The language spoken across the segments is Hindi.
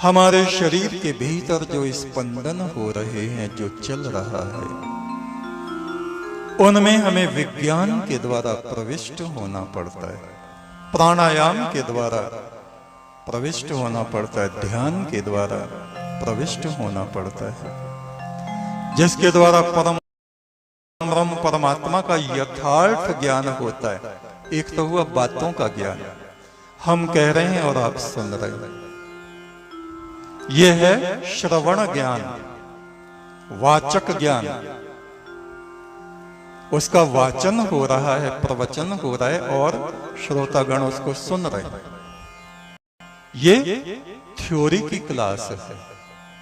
हमारे शरीर के भीतर जो स्पंदन हो रहे हैं, जो चल रहा है, उनमें हमें विज्ञान के द्वारा प्रविष्ट होना पड़ता है, प्राणायाम के द्वारा प्रविष्ट होना पड़ता है, ध्यान के द्वारा प्रविष्ट होना पड़ता है, जिसके द्वारा परम ब्रह्म परमात्मा का यथार्थ ज्ञान होता है। एक तो हुआ बातों का ज्ञान, हम कह रहे हैं और आप सुन रहे हैं, यह है श्रवण ज्ञान, वाचक ज्ञान। उसका वाचन हो रहा है, प्रवचन हो रहा है और श्रोतागण उसको सुन रहे हैं। ये थ्योरी की क्लास है,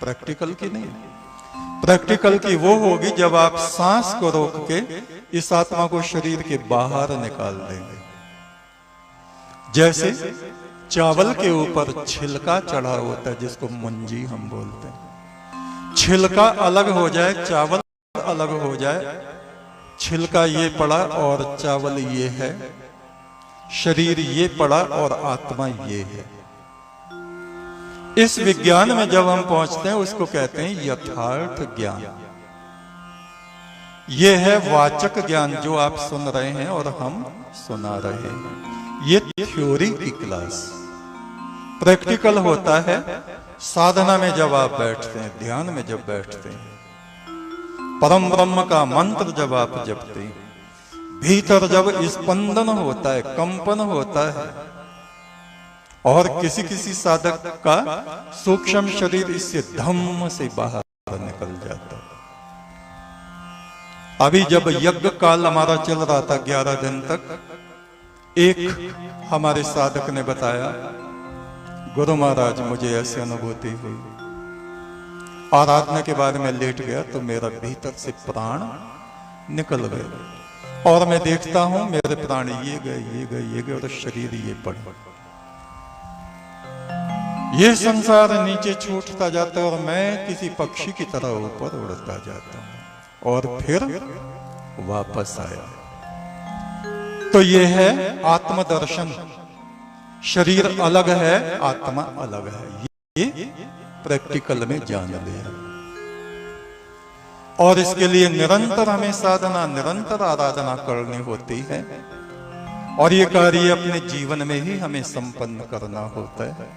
प्रैक्टिकल की नहीं। प्रैक्टिकल की वो होगी जब आप सांस को रोक के इस आत्मा को शरीर के बाहर निकाल देंगे। जैसे चावल के ऊपर छिलका चढ़ा होता है, जिसको मुंजी हम बोलते हैं। छिलका अलग हो जाए, चावल अलग हो जाए, छिलका ये पड़ा और चावल ये है, शरीर ये पड़ा और आत्मा ये है। इस विज्ञान में जब हम पहुंचते हैं, उसको कहते हैं यथार्थ ज्ञान। ये है वाचक ज्ञान जो आप सुन रहे हैं और हम सुना रहे हैं। ये थ्योरी की क्लास। प्रैक्टिकल होता है साधना में जब आप बैठते हैं, ध्यान में जब बैठते हैं, परम ब्रह्म का मंत्र जब आप जपते हैं, भीतर जब स्पंदन होता है, कंपन होता है, और किसी किसी साधक का सूक्ष्म शरीर इससे धम्म से बाहर निकल जाता है। अभी जब यज्ञ काल हमारा चल रहा था 11 दिन तक, एक हमारे साधक ने बताया, गुरु महाराज मुझे ऐसी अनुभूति हुई, आराधना के बाद में लेट गया तो मेरा भीतर से प्राण निकल गए और मैं देखता हूं मेरे प्राण ये गए, ये गए, ये गए और शरीर ये पड़ा। ये संसार नीचे छूटता जाता है और मैं किसी पक्षी की तरह ऊपर उड़ता जाता हूं और फिर वापस आया। तो ये है आत्मदर्शन। शरीर अलग है, आत्मा अलग है, ये प्रैक्टिकल में जान लिया। और इसके लिए निरंतर हमें साधना, निरंतर आराधना करनी होती है और ये कार्य अपने जीवन में ही हमें संपन्न करना होता है।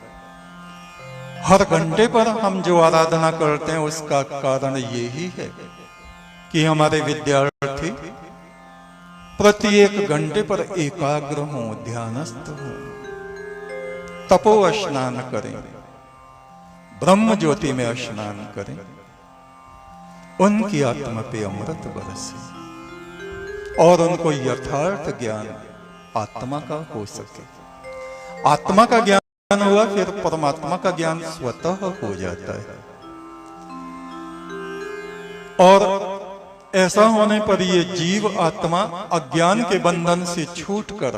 हर घंटे पर हम जो आराधना करते हैं उसका कारण यही है कि हमारे विद्यार्थी प्रत्येक घंटे पर एकाग्र हों, ध्यानस्थ हों, तपो स्नान करें, ब्रह्म ज्योति में स्नान करें, उनकी आत्मा पे अमृत बरसे और उनको यथार्थ ज्ञान आत्मा का हो सके। आत्मा का ज्ञान हुआ फिर परमात्मा का ज्ञान स्वतः हो जाता है। और ऐसा होने पर ये जीव आत्मा अज्ञान के बंधन से छूटकर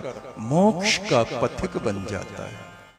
मोक्ष का पथिक बन जाता है।